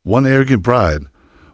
One arrogant bride,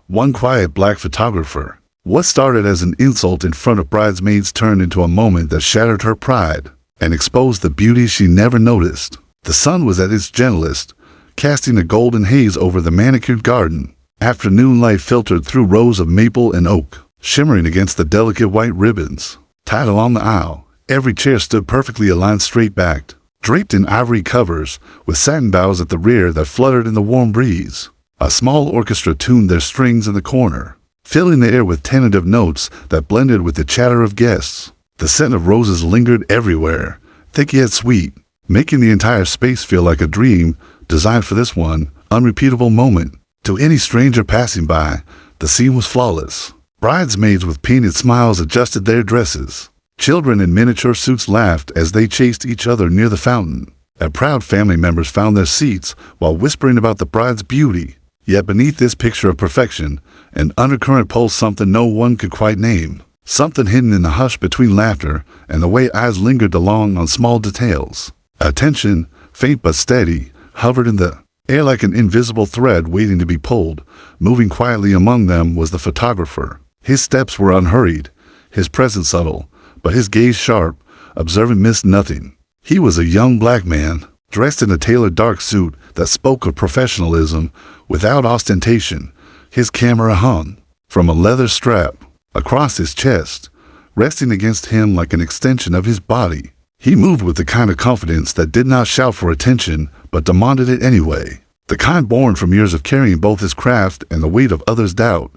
one quiet black photographer. What started as an insult in front of bridesmaids turned into a moment that shattered her pride and exposed the beauty she never noticed. The sun was at its gentlest, casting a golden haze over the manicured garden. Afternoon light filtered through rows of maple and oak, shimmering against the delicate white ribbons. Tied along the aisle, every chair stood perfectly aligned, straight-backed, draped in ivory covers, with satin boughs at the rear that fluttered in the warm breeze. A small orchestra tuned their strings in the corner, filling the air with tentative notes that blended with the chatter of guests. The scent of roses lingered everywhere, thick yet sweet, making the entire space feel like a dream designed for this one unrepeatable moment. To any stranger passing by, the scene was flawless. Bridesmaids with painted smiles adjusted their dresses. Children in miniature suits laughed as they chased each other near the fountain. And proud family members found their seats while whispering about the bride's beauty. Yet beneath this picture of perfection, an undercurrent pulsed, something no one could quite name. Something hidden in the hush between laughter and the way eyes lingered along on small details. A tension, faint but steady, hovered in the air like an invisible thread waiting to be pulled. Moving quietly among them was the photographer. His steps were unhurried, his presence subtle, but his gaze sharp, observant missed nothing. He was a young black man, dressed in a tailored dark suit that spoke of professionalism without ostentation. His camera hung from a leather strap across his chest, resting against him like an extension of his body. He moved with the kind of confidence that did not shout for attention, but demanded it anyway. The kind born from years of carrying both his craft and the weight of others' doubt.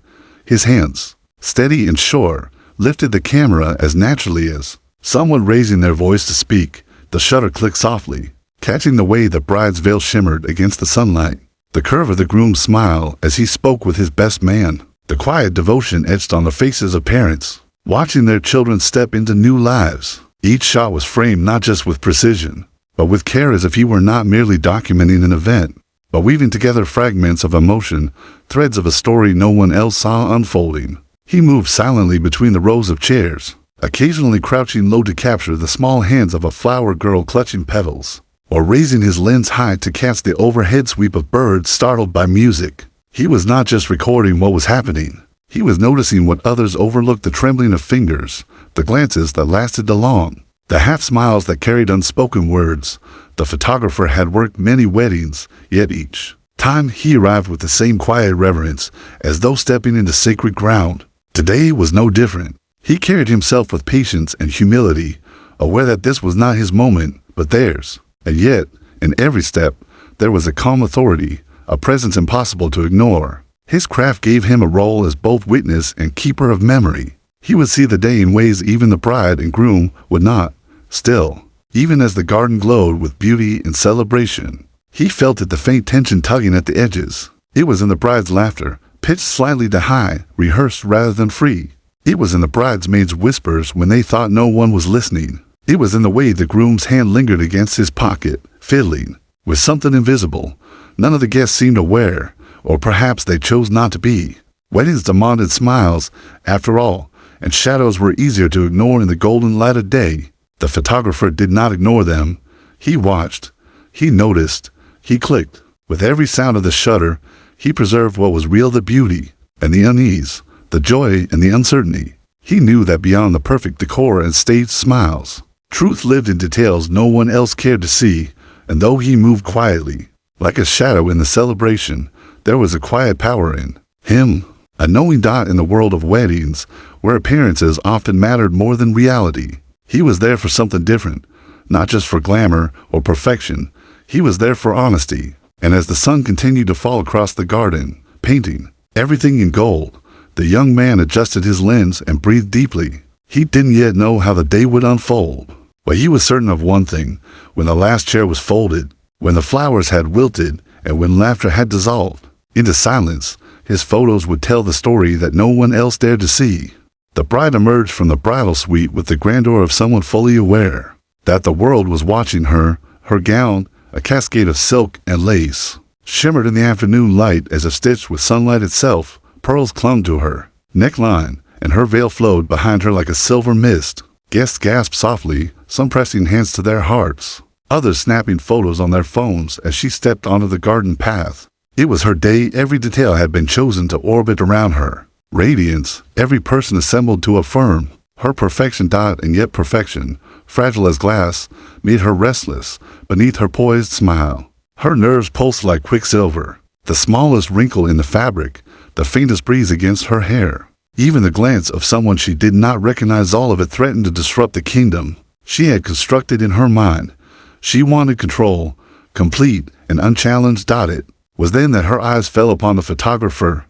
His hands, steady and sure, lifted the camera as naturally as someone raising their voice to speak. The shutter clicked softly, catching the way the bride's veil shimmered against the sunlight. The curve of the groom's smile as he spoke with his best man. The quiet devotion etched on the faces of parents, watching their children step into new lives. Each shot was framed not just with precision, but with care, as if he were not merely documenting an event, but weaving together fragments of emotion, threads of a story no one else saw unfolding. He moved silently between the rows of chairs, occasionally crouching low to capture the small hands of a flower girl clutching petals, or raising his lens high to catch the overhead sweep of birds startled by music. He was not just recording what was happening. He was noticing what others overlooked: the trembling of fingers, the glances that lasted long, the half-smiles that carried unspoken words. The photographer had worked many weddings, yet each time he arrived with the same quiet reverence, as though stepping into sacred ground. Today was no different. He carried himself with patience and humility, aware that this was not his moment, but theirs. And yet, in every step, there was a calm authority, a presence impossible to ignore. His craft gave him a role as both witness and keeper of memory. He would see the day in ways even the bride and groom would not. Still, even as the garden glowed with beauty and celebration, he felt it, the faint tension tugging at the edges. It was in the bride's laughter, pitched slightly to high, rehearsed rather than free. It was in the bridesmaids' whispers when they thought no one was listening. It was in the way the groom's hand lingered against his pocket, fiddling with something invisible none of the guests seemed aware, or perhaps they chose not to be. Weddings demanded smiles, after all, and shadows were easier to ignore in the golden light of day. The photographer did not ignore them. He watched, he noticed, he clicked. With every sound of the shutter, he preserved what was real: the beauty and the unease, the joy and the uncertainty. He knew that beyond the perfect decor and staged smiles, truth lived in details no one else cared to see. And though he moved quietly, like a shadow in the celebration, there was a quiet power in him, a knowing dot in the world of weddings, where appearances often mattered more than reality. He was there for something different, not just for glamour or perfection. He was there for honesty. And as the sun continued to fall across the garden, painting everything in gold, the young man adjusted his lens and breathed deeply. He didn't yet know how the day would unfold, but he was certain of one thing: when the last chair was folded, when the flowers had wilted, and when laughter had dissolved into silence, his photos would tell the story that no one else dared to see. The bride emerged from the bridal suite with the grandeur of someone fully aware that the world was watching her. Her gown, a cascade of silk and lace, shimmered in the afternoon light as if stitched with sunlight itself. Pearls clung to her neckline, and her veil flowed behind her like a silver mist. Guests gasped softly, some pressing hands to their hearts, others snapping photos on their phones as she stepped onto the garden path. It was her day. Every detail had been chosen to orbit around her. Radiance, every person assembled to affirm her perfection. And yet perfection, fragile as glass, made her restless beneath her poised smile. Her nerves pulsed like quicksilver. The smallest wrinkle in the fabric, the faintest breeze against her hair, even the glance of someone she did not recognize, all of it threatened to disrupt the kingdom she had constructed in her mind. She wanted control, complete and unchallenged. It was then that her eyes fell upon the photographer.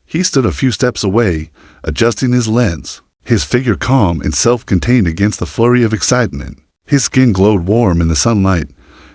He stood a few steps away, adjusting his lens, his figure calm and self-contained against the flurry of excitement. His skin glowed warm in the sunlight,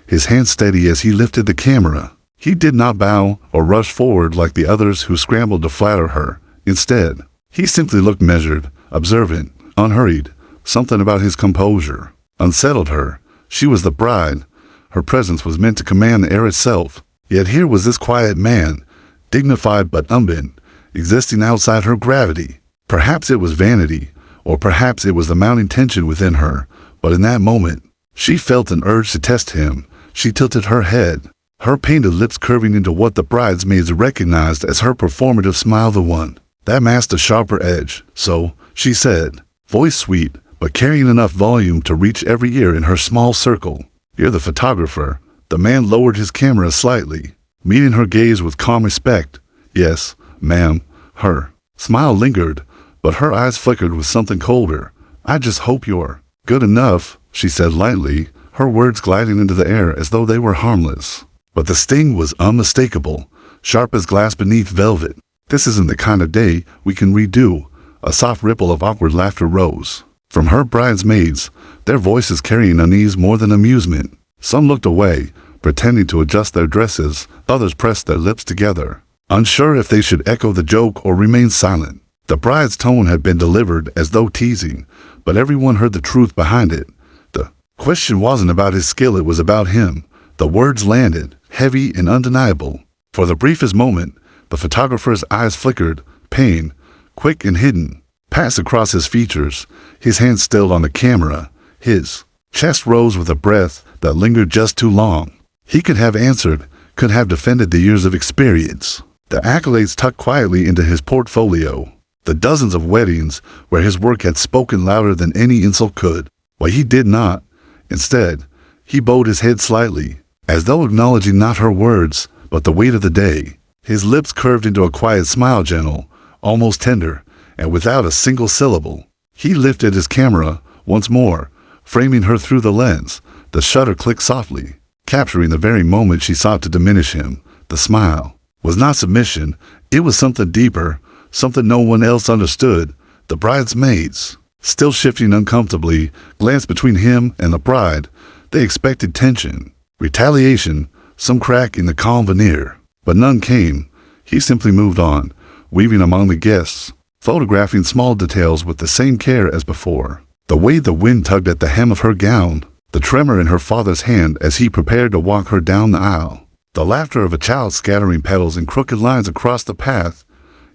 his hand steady as he lifted the camera. He did not bow or rush forward like the others who scrambled to flatter her. Instead, he simply looked measured, observant, unhurried. Something about his composure unsettled her. She was the bride. Her presence was meant to command the air itself. Yet here was this quiet man, dignified but unbent, existing outside her gravity. Perhaps it was vanity, or perhaps it was the mounting tension within her, but in that moment, she felt an urge to test him. She tilted her head, her painted lips curving into what the bridesmaids recognized as her performative smile, the one that masked a sharper edge. So, she said, voice sweet, but carrying enough volume to reach every ear in her small circle, "You're the photographer." The man lowered his camera slightly, meeting her gaze with calm respect. "Yes, ma'am." Her smile lingered, but her eyes flickered with something colder. "I just hope you're good enough," she said lightly, her words gliding into the air as though they were harmless. But the sting was unmistakable, sharp as glass beneath velvet. "This isn't the kind of day we can redo." A soft ripple of awkward laughter rose from her bridesmaids, their voices carrying unease more than amusement. Some looked away, pretending to adjust their dresses. Others pressed their lips together, unsure if they should echo the joke or remain silent. The bride's tone had been delivered as though teasing, but everyone heard the truth behind it. The question wasn't about his skill, it was about him. The words landed, heavy and undeniable. For the briefest moment, the photographer's eyes flickered. Pain, quick and hidden, passed across his features. His hand stilled on the camera. His chest rose with a breath that lingered just too long. He could have answered, could have defended the years of experience, the accolades tucked quietly into his portfolio, the dozens of weddings where his work had spoken louder than any insult could. But he did not. Instead, he bowed his head slightly, as though acknowledging not her words, but the weight of the day. His lips curved into a quiet smile, gentle, almost tender, and without a single syllable. He lifted his camera once more, framing her through the lens. The shutter clicked softly, capturing the very moment she sought to diminish him. The smile was not submission, it was something deeper, something no one else understood. The bridesmaids, still shifting uncomfortably, glanced between him and the bride. They expected tension, retaliation, some crack in the calm veneer. But none came. He simply moved on, weaving among the guests, photographing small details with the same care as before. The way the wind tugged at the hem of her gown, the tremor in her father's hand as he prepared to walk her down the aisle, the laughter of a child scattering petals in crooked lines across the path.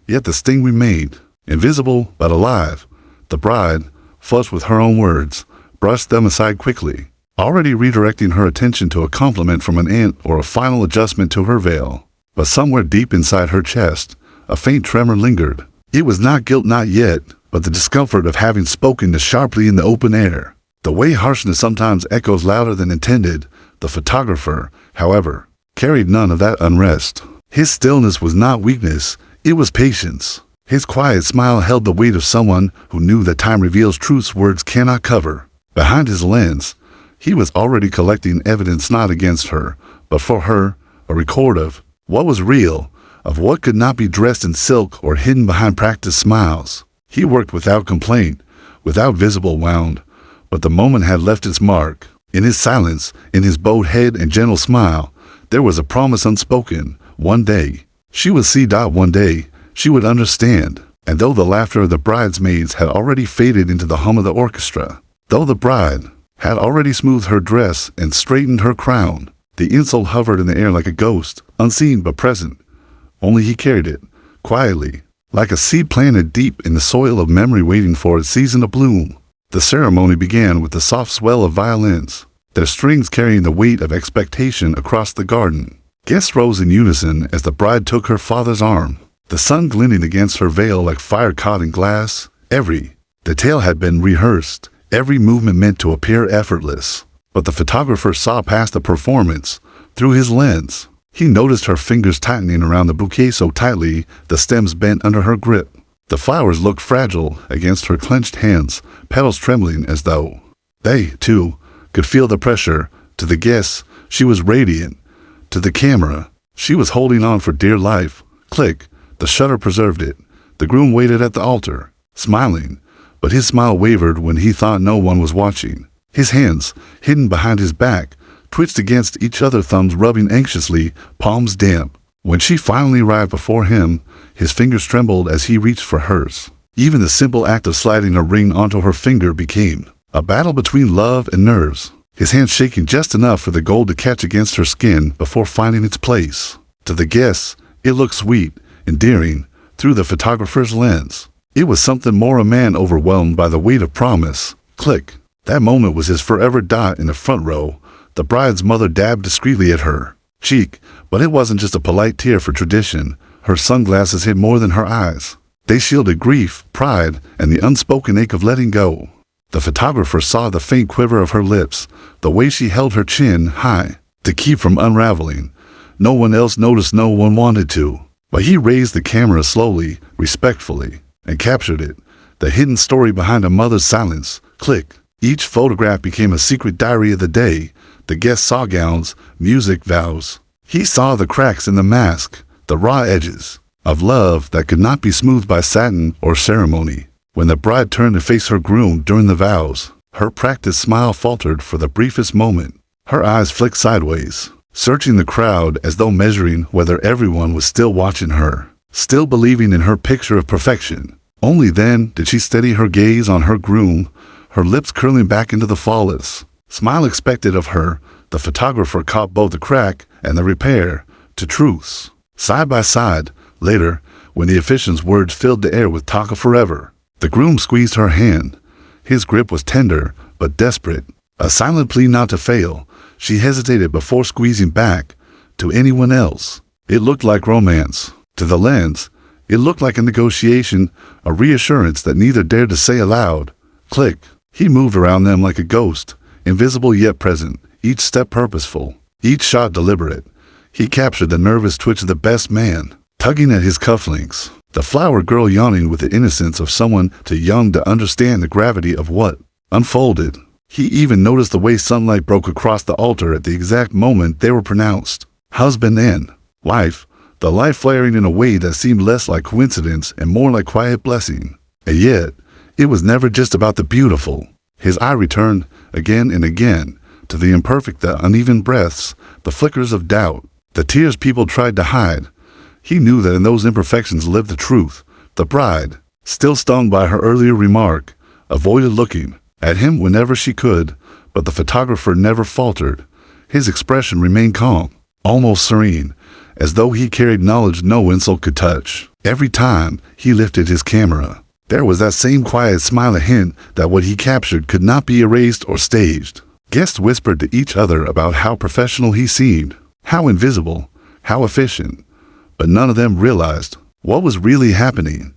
Yet the sting remained, invisible but alive. The bride, flushed with her own words, brushed them aside quickly, already redirecting her attention to a compliment from an aunt or a final adjustment to her veil. But somewhere deep inside her chest, a faint tremor lingered. It was not guilt, not yet, but the discomfort of having spoken too sharply in the open air. The way harshness sometimes echoes louder than intended. The photographer, however, carried none of that unrest. His stillness was not weakness, it was patience. His quiet smile held the weight of someone who knew that time reveals truths words cannot cover. Behind his lens, he was already collecting evidence not against her, but for her, a record of what was real, of what could not be dressed in silk or hidden behind practiced smiles. He worked without complaint, without visible wound, but the moment had left its mark. In his silence, in his bowed head and gentle smile, there was a promise unspoken. One day, she would see. One day, she would understand. And though the laughter of the bridesmaids had already faded into the hum of the orchestra, though the bride had already smoothed her dress and straightened her crown, the insult hovered in the air like a ghost, unseen but present. Only he carried it, quietly, like a seed planted deep in the soil of memory waiting for its season to bloom. The ceremony began with the soft swell of violins, their strings carrying the weight of expectation across the garden. Guests rose in unison as the bride took her father's arm, the sun glinting against her veil like fire caught in glass. Every detail had been rehearsed, every movement meant to appear effortless. But the photographer saw past the performance. Through his lens, he noticed her fingers tightening around the bouquet so tightly the stems bent under her grip. The flowers looked fragile against her clenched hands, petals trembling as though they, too, could feel the pressure. To the guests, she was radiant. To the camera, she was holding on for dear life. Click. The shutter preserved it. The groom waited at the altar, smiling, but his smile wavered when he thought no one was watching. His hands, hidden behind his back, twitched against each other, thumbs rubbing anxiously, palms damp. When she finally arrived before him, his fingers trembled as he reached for hers. Even the simple act of sliding a ring onto her finger became a battle between love and nerves, his hand shaking just enough for the gold to catch against her skin before finding its place. To the guests, it looked sweet, endearing, through the photographer's lens. It was something more, a man overwhelmed by the weight of promise. Click. That moment was his forever dot in the front row. The bride's mother dabbed discreetly at her cheek, but it wasn't just a polite tear for tradition. Her sunglasses hid more than her eyes. They shielded grief, pride, and the unspoken ache of letting go. The photographer saw the faint quiver of her lips, the way she held her chin high to keep from unraveling. No one else noticed, no one wanted to. But he raised the camera slowly, respectfully, and captured it, the hidden story behind a mother's silence. Click. Each photograph became a secret diary of the day. The guests saw gowns, music, vows. He saw the cracks in the mask, the raw edges of love that could not be smoothed by satin or ceremony. When the bride turned to face her groom during the vows, her practiced smile faltered for the briefest moment. Her eyes flicked sideways, searching the crowd as though measuring whether everyone was still watching her, still believing in her picture of perfection. Only then did she steady her gaze on her groom, her lips curling back into the flawless smile expected of her. The photographer caught both the crack and the repair to truths, side by side. Later, when the officiant's words filled the air with talk of forever, the groom squeezed her hand. His grip was tender but desperate, a silent plea not to fail. She hesitated before squeezing back. To anyone else, it looked like romance. To the lens, it looked like a negotiation, a reassurance that neither dared to say aloud. Click. He moved around them like a ghost, invisible yet present, each step purposeful, each shot deliberate. He captured the nervous twitch of the best man, tugging at his cufflinks, the flower girl yawning with the innocence of someone too young to understand the gravity of what unfolded. He even noticed the way sunlight broke across the altar at the exact moment they were pronounced husband and wife, the light flaring in a way that seemed less like coincidence and more like quiet blessing. And yet, it was never just about the beautiful. His eye returned again and again to the imperfect, the uneven breaths, the flickers of doubt, the tears people tried to hide. He knew that in those imperfections lived the truth. The bride, still stung by her earlier remark, avoided looking at him whenever she could, but the photographer never faltered. His expression remained calm, almost serene, as though he carried knowledge no insult could touch. Every time he lifted his camera, there was that same quiet smile, a hint that what he captured could not be erased or staged. Guests whispered to each other about how professional he seemed, how invisible, how efficient, but none of them realized what was really happening.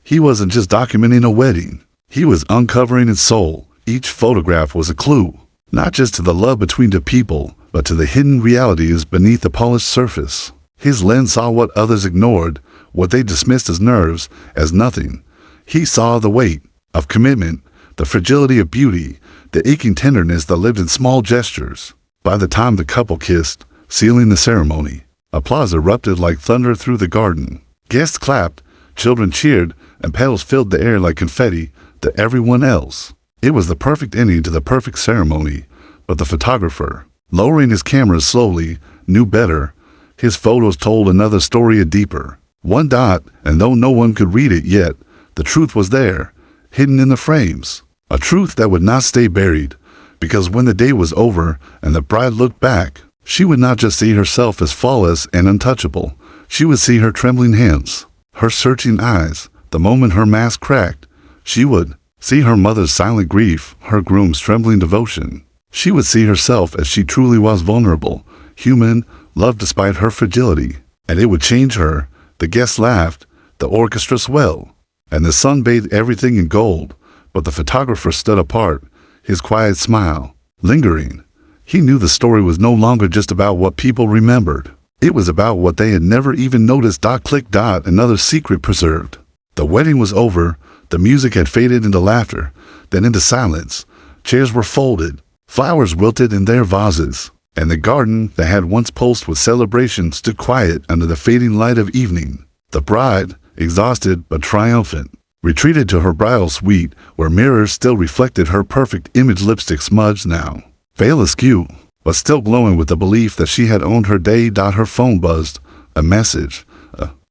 He wasn't just documenting a wedding. He was uncovering its soul. Each photograph was a clue, not just to the love between the people, but to the hidden realities beneath the polished surface. His lens saw what others ignored, what they dismissed as nerves, as nothing. He saw the weight of commitment, the fragility of beauty, the aching tenderness that lived in small gestures. By the time the couple kissed, sealing the ceremony, applause erupted like thunder through the garden. Guests clapped, children cheered, and petals filled the air like confetti. To everyone else, it was the perfect ending to the perfect ceremony. But the photographer, lowering his camera slowly, knew better. His photos told another story, a deeper one dot, and though no one could read it yet, the truth was there, hidden in the frames. A truth that would not stay buried, because when the day was over and the bride looked back, she would not just see herself as flawless and untouchable. She would see her trembling hands, her searching eyes. The moment her mask cracked, she would see her mother's silent grief, her groom's trembling devotion. She would see herself as she truly was, vulnerable, human, love despite her fragility, and it would change her. The guests laughed, the orchestra swelled, and the sun bathed everything in gold, but the photographer stood apart, his quiet smile lingering. He knew the story was no longer just about what people remembered. It was about what they had never even noticed. Click. Another secret preserved. The wedding was over. The music had faded into laughter, then into silence. Chairs were folded, flowers wilted in their vases, and the garden that had once pulsed with celebration stood quiet under the fading light of evening. The bride, exhausted but triumphant, retreated to her bridal suite, where mirrors still reflected her perfect image, lipstick smudged now, veil askew, but still glowing with the belief that she had owned her day. Her phone buzzed. A message.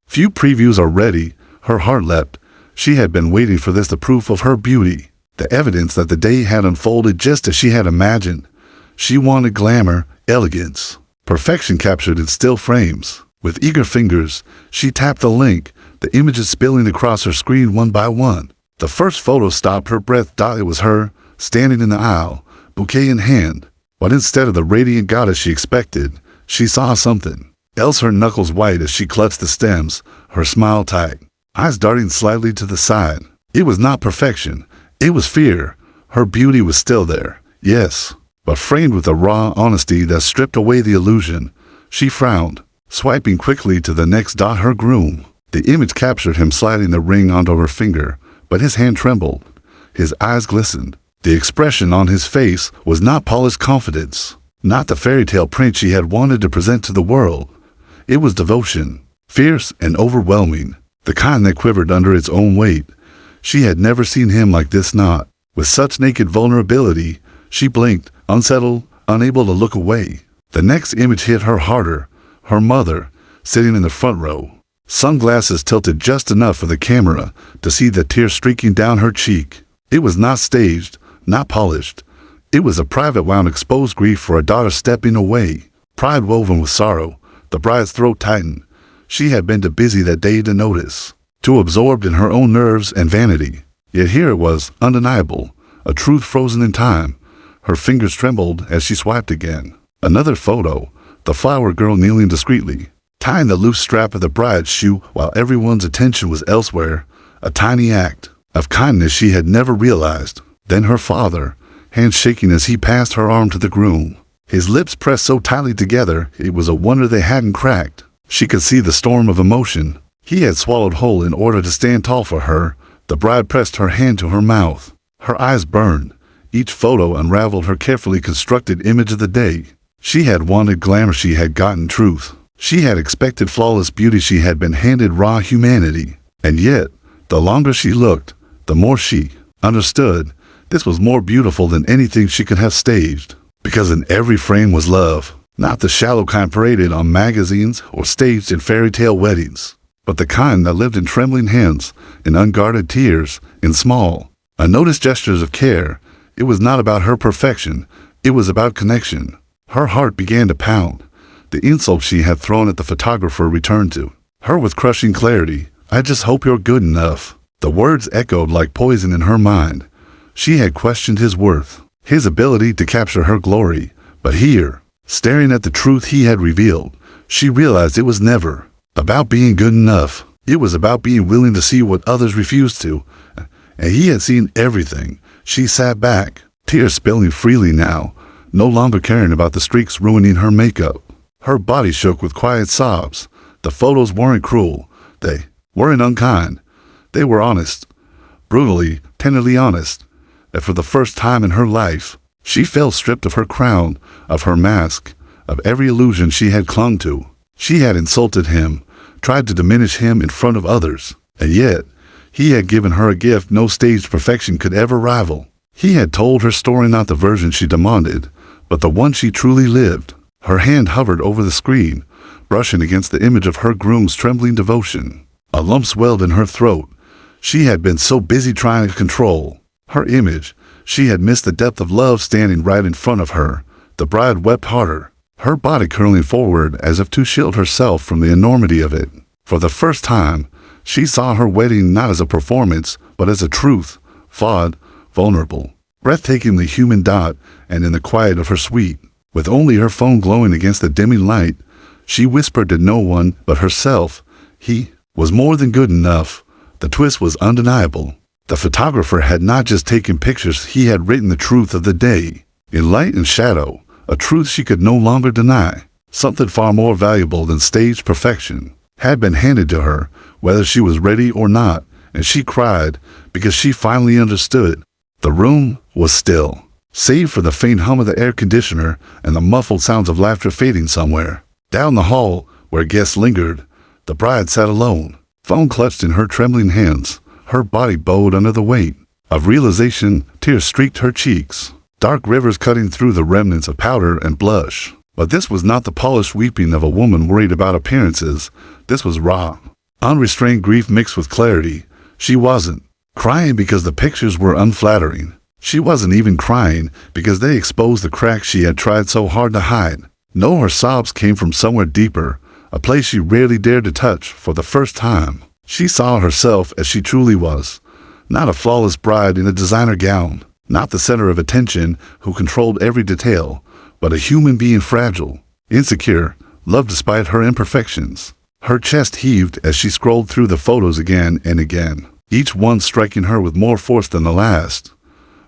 Few previews are ready. Her heart leapt. She had been waiting for this, the proof of her beauty, the evidence that the day had unfolded just as she had imagined. She wanted glamour, elegance, perfection captured in still frames. With eager fingers, she tapped the link, the images spilling across her screen one by one. The first photo stopped her breath. It was her, standing in the aisle, bouquet in hand. But instead of the radiant goddess she expected, she saw something else, her knuckles white as she clutched the stems, her smile tight, eyes darting slightly to the side. It was not perfection, it was fear. Her beauty was still there, yes, but framed with a raw honesty that stripped away the illusion. She frowned, swiping quickly to the next. Her groom. The image captured him sliding the ring onto her finger, but his hand trembled. His eyes glistened. The expression on his face was not polished confidence, not the fairy tale print she had wanted to present to the world. It was devotion, fierce and overwhelming, the kind that quivered under its own weight. She had never seen him like this, not with such naked vulnerability. She blinked, unsettled, unable to look away. The next image hit her harder. Her mother, sitting in the front row, sunglasses tilted just enough for the camera to see the tear streaking down her cheek. It was not staged, not polished. It was a private wound, exposed grief for a daughter stepping away, pride woven with sorrow. The bride's throat tightened. She had been too busy that day to notice, too absorbed in her own nerves and vanity. Yet here it was, undeniable, a truth frozen in time. Her fingers trembled as she swiped again. Another photo, the flower girl kneeling discreetly, tying the loose strap of the bride's shoe while everyone's attention was elsewhere, a tiny act of kindness she had never realized. Then her father, hands shaking as he passed her arm to the groom, his lips pressed so tightly together it was a wonder they hadn't cracked. She could see the storm of emotion he had swallowed whole in order to stand tall for her. The bride pressed her hand to her mouth. Her eyes burned. Each photo unraveled her carefully constructed image of the day. She had wanted glamour, she had gotten truth. She had expected flawless beauty, she had been handed raw humanity. And yet, the longer she looked, the more she understood this was more beautiful than anything she could have staged. Because in every frame was love, not the shallow kind paraded on magazines or staged in fairy tale weddings, but the kind that lived in trembling hands, in unguarded tears, in small, unnoticed gestures of care. It was not about her perfection, it was about connection. Her heart began to pound. The insult she had thrown at the photographer returned to her with crushing clarity. "I just hope you're good enough." The words echoed like poison in her mind. She had questioned his worth, his ability to capture her glory. But here, staring at the truth he had revealed, she realized it was never about being good enough. It was about being willing to see what others refused to. And he had seen everything. She sat back, tears spilling freely now, no longer caring about the streaks ruining her makeup. Her body shook with quiet sobs. The photos weren't cruel. They weren't unkind. They were honest. Brutally, tenderly honest. And for the first time in her life, she felt stripped of her crown, of her mask, of every illusion she had clung to. She had insulted him, tried to diminish him in front of others, and yet he had given her a gift no staged perfection could ever rival. He had told her story, not the version she demanded, but the one she truly lived. Her hand hovered over the screen, brushing against the image of her groom's trembling devotion. A lump swelled in her throat. She had been so busy trying to control her image, she had missed the depth of love standing right in front of her. The bride wept harder, her body curling forward as if to shield herself from the enormity of it. For the first time, she saw her wedding not as a performance, but as a truth, flawed, vulnerable, breathtakingly human. And in the quiet of her suite, with only her phone glowing against the dimming light, She whispered to no one but herself. He was more than good enough. The twist was undeniable. The photographer had not just taken pictures, he had written the truth of the day. In light and shadow, a truth she could no longer deny. Something far more valuable than staged perfection had been handed to her, whether she was ready or not, and she cried because she finally understood. The room was still, save for the faint hum of the air conditioner and the muffled sounds of laughter fading somewhere. Down the hall, where guests lingered, the bride sat alone, phone clutched in her trembling hands, her body bowed under the weight of realization. Tears streaked her cheeks, dark rivers cutting through the remnants of powder and blush. But this was not the polished weeping of a woman worried about appearances. This was raw, unrestrained grief mixed with clarity. She wasn't crying because the pictures were unflattering. She wasn't even crying because they exposed the cracks she had tried so hard to hide. No, her sobs came from somewhere deeper, a place she rarely dared to touch. For the first time, she saw herself as she truly was. Not a flawless bride in a designer gown, not the center of attention who controlled every detail, but a human being fragile, insecure, loved despite her imperfections. Her chest heaved as she scrolled through the photos again and again, each one striking her with more force than the last.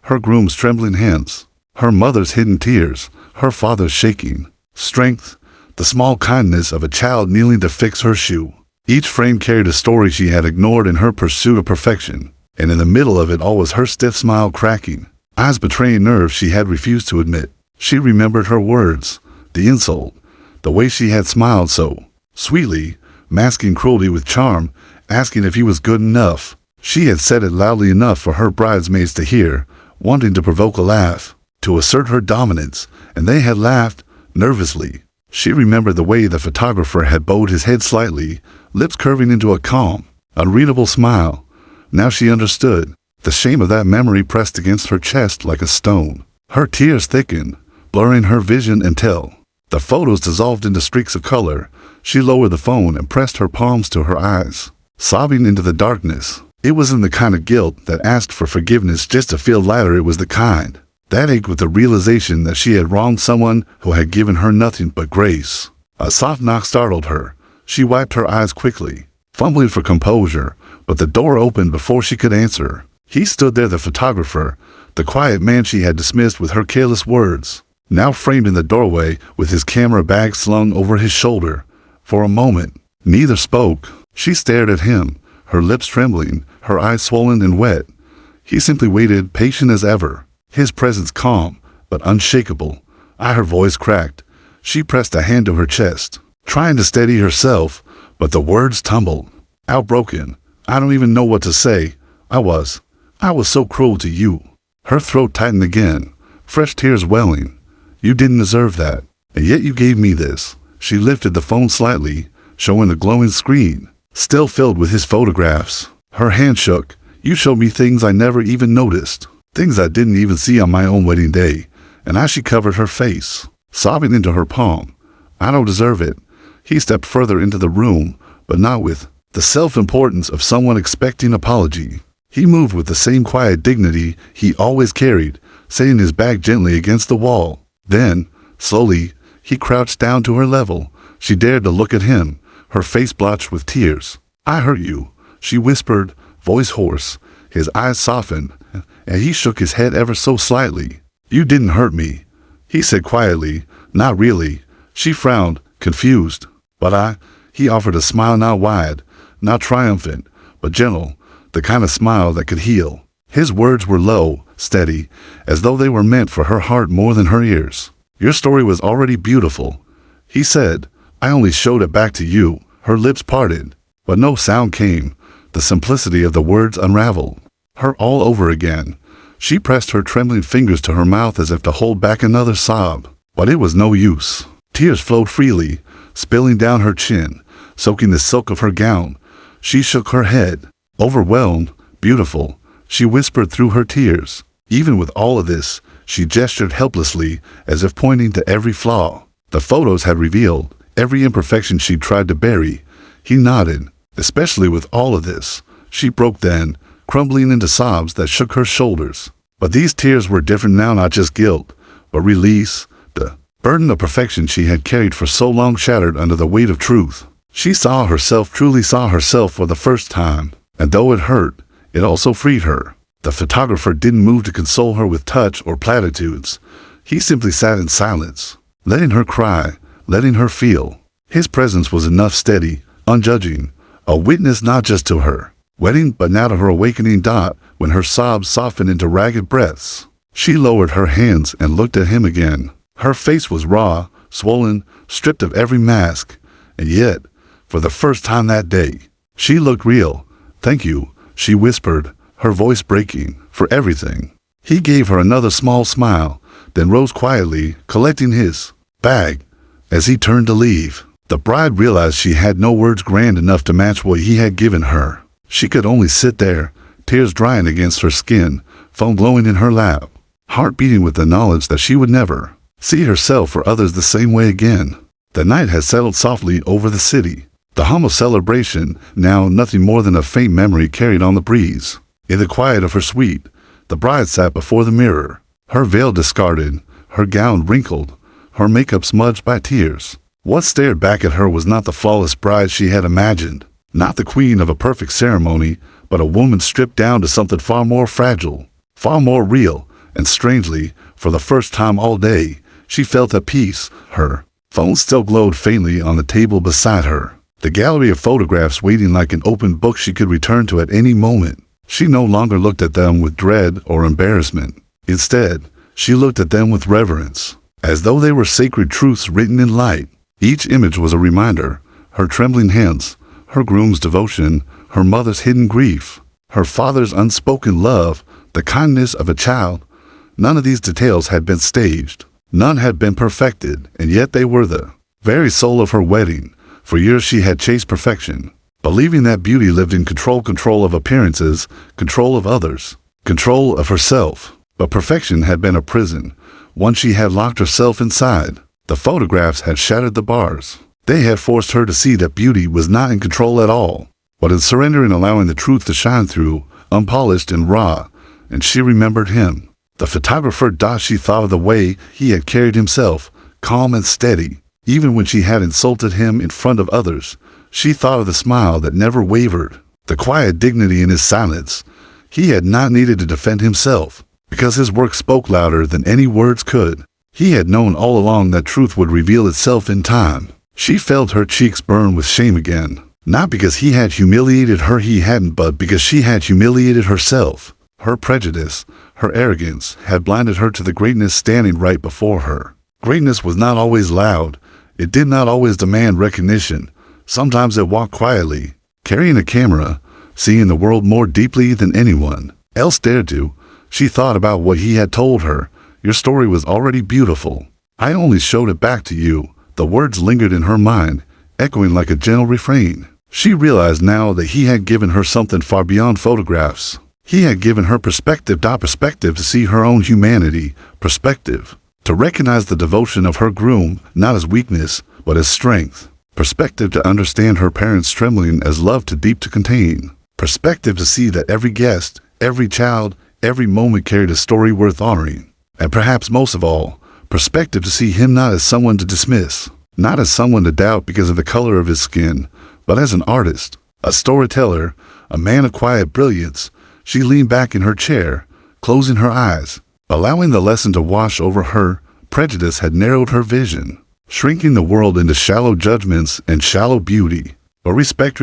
Her groom's trembling hands, her mother's hidden tears, her father's shaking strength, the small kindness of a child kneeling to fix her shoe. Each frame carried a story she had ignored in her pursuit of perfection, and in the middle of it all was her stiff smile cracking, eyes betraying nerves she had refused to admit. She remembered her words, the insult, the way she had smiled so sweetly, masking cruelty with charm, asking if he was good enough. She had said it loudly enough for her bridesmaids to hear, wanting to provoke a laugh, to assert her dominance, and they had laughed, nervously. She remembered the way the photographer had bowed his head slightly, lips curving into a calm, unreadable smile. Now she understood. The shame of that memory pressed against her chest like a stone. Her tears thickened, blurring her vision until the photos dissolved into streaks of color. She lowered the phone and pressed her palms to her eyes, sobbing into the darkness. It wasn't the kind of guilt that asked for forgiveness just to feel lighter. It was the kind that ached with the realization that she had wronged someone who had given her nothing but grace. A soft knock startled her. She wiped her eyes quickly, fumbling for composure, but the door opened before she could answer. He stood there, the photographer, the quiet man she had dismissed with her careless words, now framed in the doorway with his camera bag slung over his shoulder. For a moment, neither spoke. She stared at him, her lips trembling, her eyes swollen and wet. He simply waited, patient as ever, his presence calm but unshakable. Her voice cracked. She pressed a hand to her chest, trying to steady herself, but the words tumbled out broken. I don't even know what to say. I was so cruel to you. Her throat tightened again, fresh tears welling. You didn't deserve that, and yet you gave me this. She lifted the phone slightly, showing the glowing screen, still filled with his photographs. Her hand shook. You showed me things I never even noticed, things I didn't even see on my own wedding day. And as she covered her face, sobbing into her palm, I don't deserve it. He stepped further into the room, but not with the self-importance of someone expecting apology. He moved with the same quiet dignity he always carried, setting his back gently against the wall. Then, slowly, he crouched down to her level. She dared to look at him, her face blotched with tears. I hurt you, she whispered, voice hoarse. His eyes softened, and he shook his head ever so slightly. You didn't hurt me, he said quietly. Not really. She frowned, confused. But he offered a smile, not wide, not triumphant, but gentle, the kind of smile that could heal. His words were low, steady, as though they were meant for her heart more than her ears. Your story was already beautiful, he said. I only showed it back to you. Her lips parted, but no sound came. The simplicity of the words unraveled her all over again. She pressed her trembling fingers to her mouth as if to hold back another sob, but it was no use. Tears flowed freely, spilling down her chin, soaking the silk of her gown. She shook her head, overwhelmed. Beautiful, she whispered through her tears. Even with all of this, she gestured helplessly, as if pointing to every flaw the photos had revealed, every imperfection she'd tried to bury. He nodded. Especially with all of this, she broke then, crumbling into sobs that shook her shoulders. But these tears were different now, not just guilt, but release, burden of perfection she had carried for so long shattered under the weight of truth. She truly saw herself for the first time, and though it hurt, it also freed her. The photographer didn't move to console her with touch or platitudes. He simply sat in silence, letting her cry, letting her feel. His presence was enough, steady, unjudging, a witness not just to her wedding but now to her awakening. When her sobs softened into ragged breaths, she lowered her hands and looked at him again. Her face was raw, swollen, stripped of every mask, and yet, for the first time that day, she looked real. "Thank you," she whispered, her voice breaking, "for everything." He gave her another small smile, then rose quietly, collecting his bag. As he turned to leave, the bride realized she had no words grand enough to match what he had given her. She could only sit there, tears drying against her skin, foam glowing in her lap, heart beating with the knowledge that she would never see herself or others the same way again. The night had settled softly over the city. The hum of celebration, now nothing more than a faint memory, carried on the breeze. In the quiet of her suite, the bride sat before the mirror, her veil discarded, her gown wrinkled, her makeup smudged by tears. What stared back at her was not the flawless bride she had imagined, not the queen of a perfect ceremony, but a woman stripped down to something far more fragile, far more real, and strangely, for the first time all day, she felt at peace. Her phone still glowed faintly on the table beside her, the gallery of photographs waiting like an open book she could return to at any moment. She no longer looked at them with dread or embarrassment. Instead, she looked at them with reverence, as though they were sacred truths written in light. Each image was a reminder: her trembling hands, her groom's devotion, her mother's hidden grief, her father's unspoken love, the kindness of a child. None of these details had been staged. None had been perfected, and yet they were the very soul of her wedding. For years she had chased perfection, believing that beauty lived in control of appearances, control of others, control of herself. But perfection had been a prison, one she had locked herself inside. The photographs had shattered the bars. They had forced her to see that beauty was not in control at all, but in surrender and allowing the truth to shine through, unpolished and raw. And she remembered him, the photographer. She thought of the way he had carried himself, calm and steady, even when she had insulted him in front of others. She thought of the smile that never wavered, the quiet dignity in his silence. He had not needed to defend himself, because his work spoke louder than any words could. He had known all along that truth would reveal itself in time. She felt her cheeks burn with shame again, not because he had humiliated her, he hadn't, but because she had humiliated herself. Her prejudice, her arrogance, had blinded her to the greatness standing right before her. Greatness was not always loud. It did not always demand recognition. Sometimes it walked quietly, carrying a camera, seeing the world more deeply than anyone else dared to. She thought about what he had told her. "Your story was already beautiful. I only showed it back to you." The words lingered in her mind, echoing like a gentle refrain. She realized now that he had given her something far beyond photographs. He had given her perspective to see her own humanity, perspective to recognize the devotion of her groom, not as weakness, but as strength, perspective to understand her parents' trembling as love too deep to contain, perspective to see that every guest, every child, every moment carried a story worth honoring, and perhaps most of all, perspective to see him not as someone to dismiss, not as someone to doubt because of the color of his skin, but as an artist, a storyteller, a man of quiet brilliance. She leaned back in her chair, closing her eyes, allowing the lesson to wash over her. Prejudice had narrowed her vision, shrinking the world into shallow judgments and shallow beauty. But respect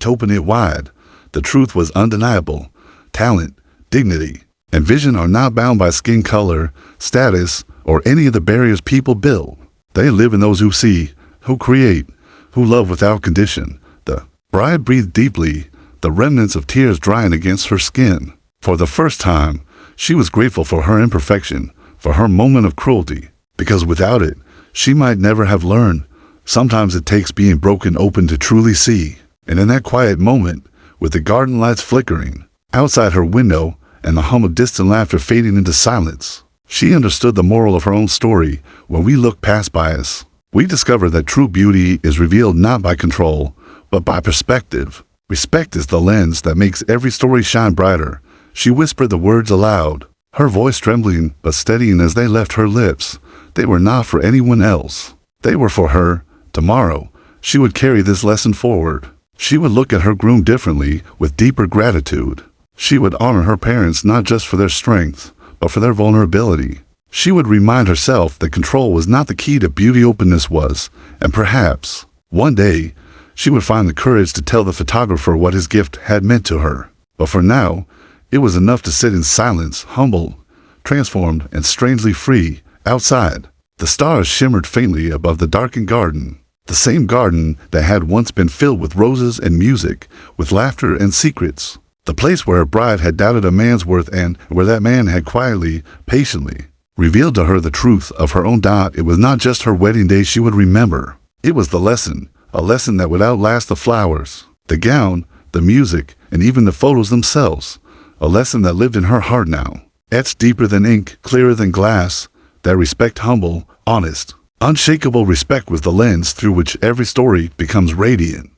opened it wide. The truth was undeniable. Talent, dignity, and vision are not bound by skin color, status, or any of the barriers people build. They live in those who see, who create, who love without condition. The bride breathed deeply, the remnants of tears drying against her skin. For the first time, she was grateful for her imperfection, for her moment of cruelty, because without it, she might never have learned. Sometimes it takes being broken open to truly see. And in that quiet moment, with the garden lights flickering outside her window and the hum of distant laughter fading into silence, she understood the moral of her own story. When we look past bias, we discover that true beauty is revealed not by control, but by perspective. Respect is the lens that makes every story shine brighter. She whispered the words aloud, her voice trembling but steadying as they left her lips. They were not for anyone else. They were for her. Tomorrow, she would carry this lesson forward. She would look at her groom differently, with deeper gratitude. She would honor her parents not just for their strength, but for their vulnerability. She would remind herself that control was not the key to beauty, openness was, and perhaps, one day, she would find the courage to tell the photographer what his gift had meant to her. But for now, it was enough to sit in silence, humble, transformed, and strangely free. Outside, the stars shimmered faintly above the darkened garden. The same garden that had once been filled with roses and music, with laughter and secrets. The place where a bride had doubted a man's worth and where that man had quietly, patiently, revealed to her the truth of her own doubt. It was not just her wedding day she would remember. It was the lesson, a lesson that would outlast the flowers, the gown, the music, and even the photos themselves. A lesson that lived in her heart now, etched deeper than ink, clearer than glass. That respect, humble, honest, unshakable respect was the lens through which every story becomes radiant.